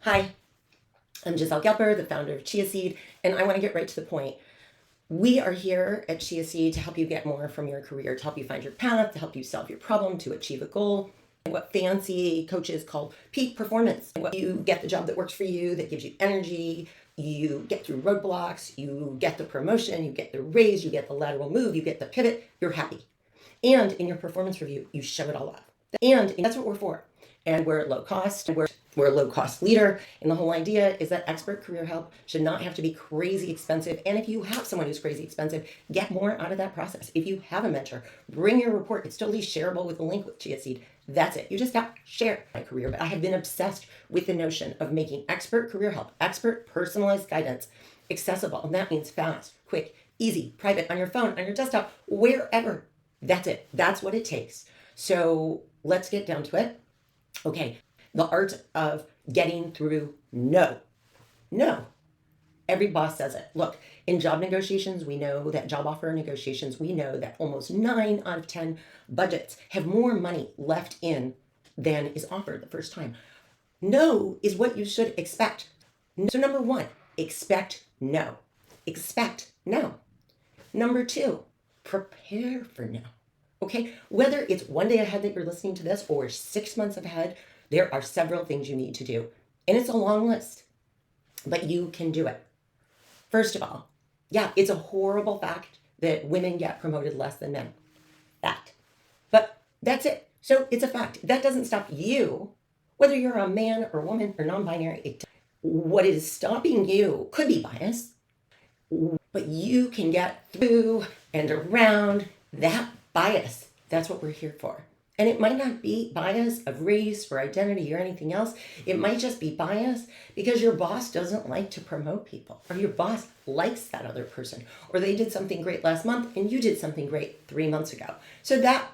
Hi, I'm Giselle Gelper, the founder of Chia Seed, and I want to get right to the point. We are here at Chia Seed to help you get more from your career, to help you find your path, to help you solve your problem, to achieve a goal. What fancy coaches call peak performance. You get the job that works for you, that gives you energy, you get through roadblocks, you get the promotion, you get the raise, you get the lateral move, you get the pivot, you're happy. And in your performance review, you show it all off. And that's what we're for. And we're low cost. We're a low cost leader. And the whole idea is that expert career help should not have to be crazy expensive. And if you have someone who's crazy expensive, get more out of that process. If you have a mentor, bring your report. It's totally shareable with a link with Chia Seed. That's it. You just got to share my career. But I have been obsessed with the notion of making expert career help, expert personalized guidance accessible. And that means fast, quick, easy, private, on your phone, on your desktop, wherever. That's it. That's what it takes. So let's get down to it. Okay, the art of getting through no. No. Every boss says it. Look, in job negotiations, we know that job offer negotiations, we know that almost 9 out of 10 budgets have more money left in than is offered the first time. No is what you should expect. So number one, expect no. Expect no. Number two, prepare for no. Okay, whether it's one day ahead that you're listening to this or 6 months ahead, there are several things you need to do. And it's a long list, but you can do it. First of all, yeah, it's a horrible fact that women get promoted less than men. Fact. But that's it. So it's a fact. That doesn't stop you, whether you're a man or woman or non-binary. What is stopping you could be bias, but you can get through and around that bias. That's what we're here for. And it might not be bias of race or identity or anything else. It might just be bias because your boss doesn't like to promote people, or your boss likes that other person, or they did something great last month and you did something great 3 months ago. So that,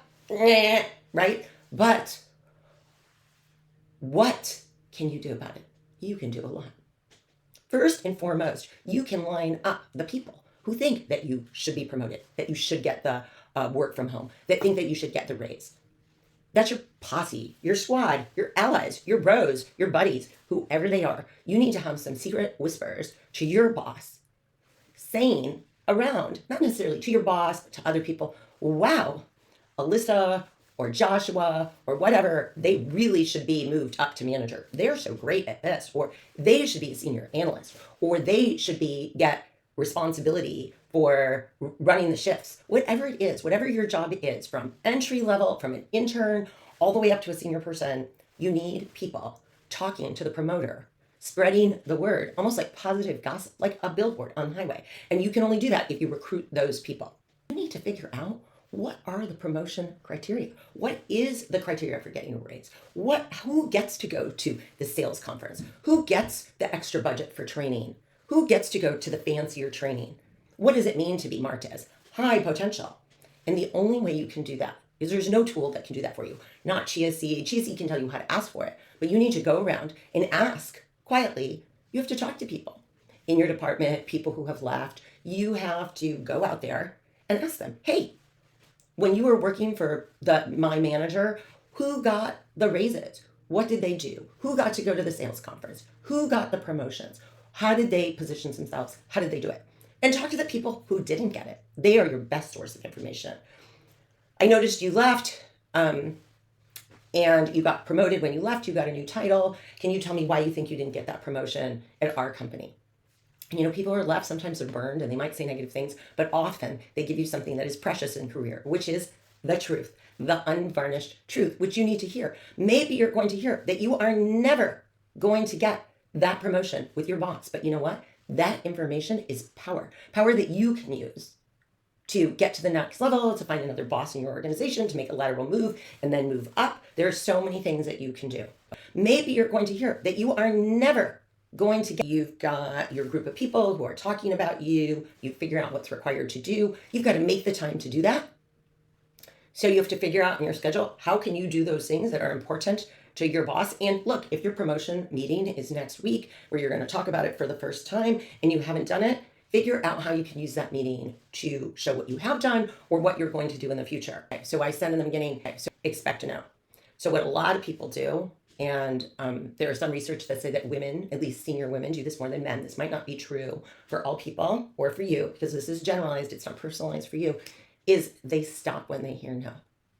right? But what can you do about it? You can do a lot. First and foremost, you can line up the people who think that you should be promoted, that you should get the work from home, that think that you should get the raise. That's your posse, your squad, your allies, your bros, your buddies, whoever they are. You need to have some secret whispers to your boss saying around, not necessarily to your boss, but to other people, wow, Alyssa or Joshua or whatever, they really should be moved up to manager. They're so great at this, or they should be a senior analyst, or they should get responsibility for running the shifts. Whatever it is, whatever your job is, from entry level, from an intern, all the way up to a senior person, you need people talking to the promoter, spreading the word, almost like positive gossip, like a billboard on the highway. And you can only do that if you recruit those people. You need to figure out, what are the promotion criteria? What is the criteria for getting a raise? Who gets to go to the sales conference? Who gets the extra budget for training? Who gets to go to the fancier training? What does it mean to be marked as high potential? And the only way you can do that is there's no tool that can do that for you. Not Chia Seed. Chia Seed can tell you how to ask for it, but you need to go around and ask quietly. You have to talk to people in your department, people who have left. You have to go out there and ask them, hey, when you were working for my manager, who got the raises? What did they do? Who got to go to the sales conference? Who got the promotions? How did they position themselves? How did they do it? And talk to the people who didn't get it. They are your best source of information. I noticed you left and you got promoted when you left. You got a new title. Can you tell me why you think you didn't get that promotion at our company? And people who are left, sometimes they're burned and they might say negative things, but often they give you something that is precious in career, which is the truth, the unvarnished truth, which you need to hear. Maybe you're going to hear that you are never going to get that promotion with your boss. But you know what? That information is power that you can use to get to the next level, to find another boss in your organization, to make a lateral move and then move up. There are so many things that you can do. Maybe you're going to hear that you are never going to get, you've got your group of people who are talking about you, you figure out what's required to do. You've got to make the time to do that. So you have to figure out in your schedule, how can you do those things that are important to your boss? And look, if your promotion meeting is next week, where you're going to talk about it for the first time and you haven't done it, figure out how you can use that meeting to show what you have done or what you're going to do in the future. Okay, so I said in the beginning, so expect to know. So what a lot of people do And there is some research that say that women, at least senior women, do this more than men. This might not be true for all people or for you, because this is generalized, it's not personalized for you, is they stop when they hear no.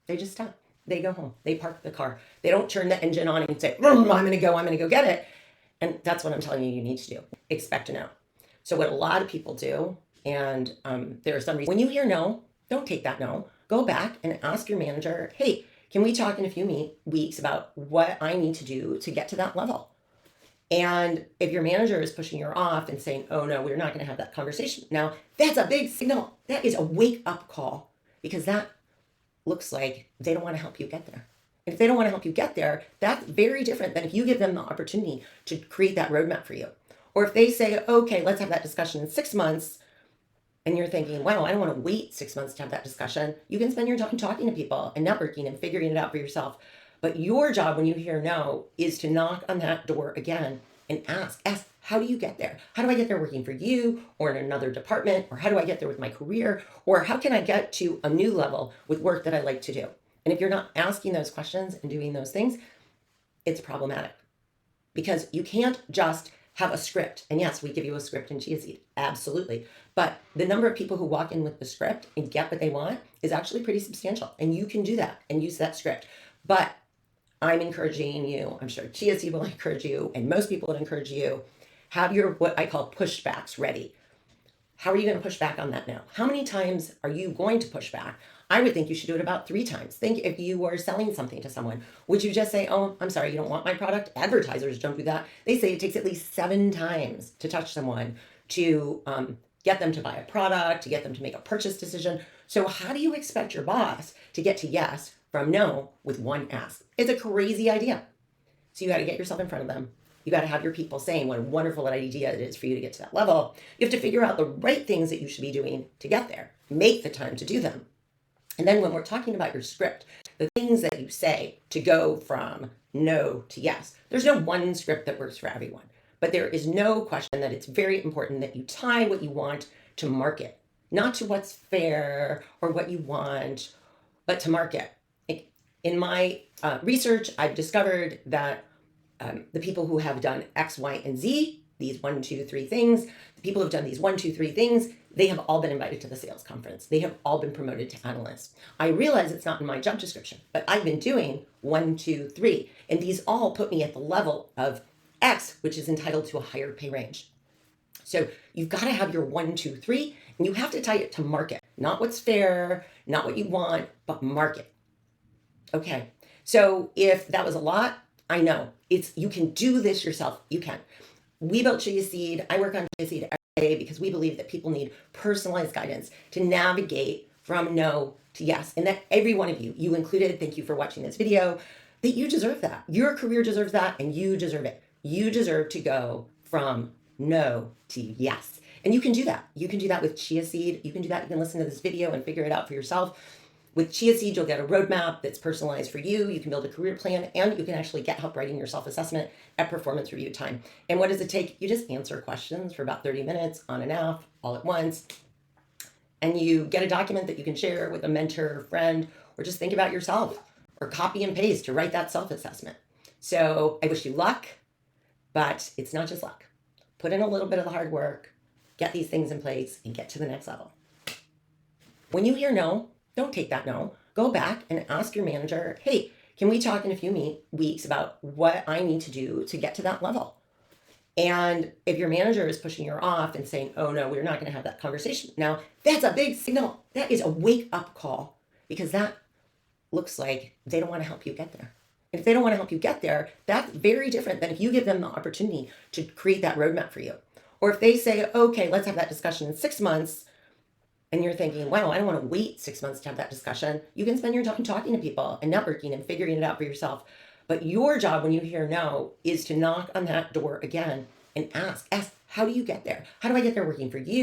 They just stop. They go home. They park the car. They don't turn the engine on and say, I'm going to go get it. And that's what I'm telling you need to do. Expect a no. So what a lot of people do, and there are some reasons, when you hear no, don't take that no. Go back and ask your manager, hey, can we talk in a few weeks about what I need to do to get to that level? And if your manager is pushing you off and saying, oh no, we're not going to have that conversation now, that's a big signal. That is a wake up call, because that looks like they don't want to help you get there. And if they don't want to help you get there, that's very different than if you give them the opportunity to create that roadmap for you. Or if they say, okay, let's have that discussion in 6 months, and you're thinking, wow, I don't want to wait 6 months to have that discussion. You can spend your time talking to people and networking and figuring it out for yourself. But your job when you hear no is to knock on that door again and ask, how do you get there? How do I get there working for you or in another department? Or how do I get there with my career? Or how can I get to a new level with work that I like to do? And if you're not asking those questions and doing those things, it's problematic, because you can't just have a script. And yes, we give you a script in Chia Seed, absolutely. But the number of people who walk in with the script and get what they want is actually pretty substantial. And you can do that and use that script. But I'm encouraging you, I'm sure Chia Seed will encourage you, and most people will encourage you, have your what I call pushbacks ready. How are you going to push back on that now? How many times are you going to push back? I would think you should do it about 3 times. Think if you were selling something to someone, would you just say, oh, I'm sorry, you don't want my product? Advertisers don't do that. They say it takes at least 7 times to touch someone to get them to buy a product, to get them to make a purchase decision. So how do you expect your boss to get to yes from no with one ask? It's a crazy idea. So you got to get yourself in front of them. You got to have your people saying what a wonderful idea it is for you to get to that level. You have to figure out the right things that you should be doing to get there. Make the time to do them. And then when we're talking about your script, the things that you say to go from no to yes, there's no one script that works for everyone. But there is no question that it's very important that you tie what you want to market, not to what's fair or what you want, but to market. In my research, I've discovered that the people who have done X, Y, and Z, these 1, 2, 3 things, the people who have done these 1, 2, 3 things, they have all been invited to the sales conference. They have all been promoted to analysts. I realize it's not in my job description, but I've been doing 1, 2, 3, and these all put me at the level of X, which is entitled to a higher pay range. So you've got to have your 1, 2, 3, and you have to tie it to market, not what's fair, not what you want, but market. Okay, so if that was a lot, I know you can do this yourself. You can. We built Chia Seed. I work on Chia Seed every day because we believe that people need personalized guidance to navigate from no to yes, and that every one of you, you included, thank you for watching this video, that you deserve that. Your career deserves that, and you deserve it. You deserve to go from no to yes. And you can do that. You can do that with Chia Seed. You can do that. You can listen to this video and figure it out for yourself. With Chia Seed, you'll get a roadmap that's personalized for you. You can build a career plan, and you can actually get help writing your self-assessment at performance review time. And what does it take? You just answer questions for about 30 minutes on and off, all at once. And you get a document that you can share with a mentor or friend, or just think about yourself, or copy and paste to write that self-assessment. So I wish you luck, but it's not just luck. Put in a little bit of the hard work, get these things in place, and get to the next level. When you hear no, don't take that no. Go back and ask your manager, hey, can we talk in a few weeks about what I need to do to get to that level? And if your manager is pushing you off and saying, oh no, we're not going to have that conversation now, that's a big signal. That is a wake up call, because that looks like they don't want to help you get there. And if they don't want to help you get there, that's very different than if you give them the opportunity to create that roadmap for you. Or if they say, okay, let's have that discussion in 6 months, and you're thinking, wow, I don't want to wait 6 months to have that discussion. You can spend your time talking to people and networking and figuring it out for yourself. But your job when you hear no is to knock on that door again and ask, how do you get there? How do I get there working for you